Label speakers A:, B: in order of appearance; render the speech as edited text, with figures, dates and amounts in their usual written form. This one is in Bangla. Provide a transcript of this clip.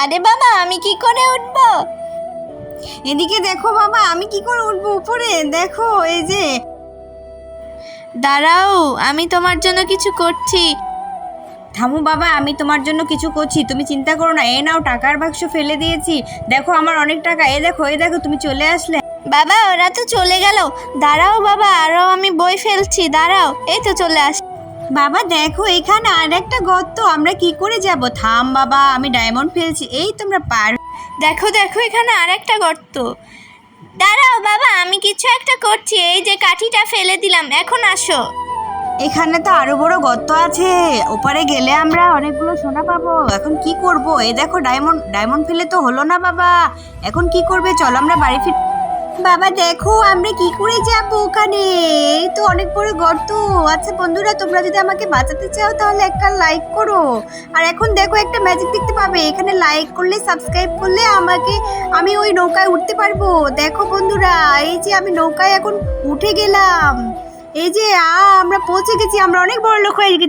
A: আরে বাবা, আমি কি করে উঠবো?
B: এদিকে দেখো বাবা, আমি কি করে উঠবো উপরে? দেখো এই যে।
A: দাঁড়াও, আমি তোমার জন্য কিছু করছি।
B: থামো বাবা, আমি তোমার জন্য কিছু করছি, তুমি চিন্তা করো না। এ নাও, টাকার বাক্স ফেলে দিয়েছি। দেখো আমার অনেক টাকা। এ দেখো, এই দেখো, তুমি চলে আসলে।
A: বাবা, ওরা তো চলে গেল। দাঁড়াও বাবা, আরও আমি বই ফেলছি, দাঁড়াও। এই তো চলে আস।
B: বাবা দেখো, এখানে আর একটা গর্ত, আমরা কি করে যাব? থাম বাবা, আমি ডায়মন্ড ফেলছি। এই তোমরা পার।
A: দেখো দেখো, এখানে আর একটা গর্ত। দাঁড়াও বাবা, আমি কিছু একটা করছি। এই যে কাঠিটা ফেলে দিলাম, এখন আসো।
B: এখানে তো আরো বড় গর্ত আছে, ওপারে গেলে আমরা অনেকগুলো সোনা পাবো। এখন কি করব? এই দেখো, ডায়মন্ড ডায়মন্ড ফেলে তো হলো না বাবা। এখন কি করবে? চলো আমরা বাড়ি ফির। বাবা দেখো, আমরা কি করে যাব ওখানে? এই তো অনেক বড় গর্ত। আচ্ছা বন্ধুরা, তোমরা যদি আমাকে বাঁচাতে চাও তাহলে একটা লাইক করো। আর এখন দেখো, একটা ম্যাজিক দেখতে পাবে। এখানে লাইক করলে, সাবস্ক্রাইব করলে আমি ওই নৌকায় উঠতে পারবো। দেখো বন্ধুরা, এই যে আমি নৌকায় এখন উঠে গেলাম। এই যে আমরা পৌঁছে গেছি, আমরা অনেক বড় লোক হয়ে গেছি।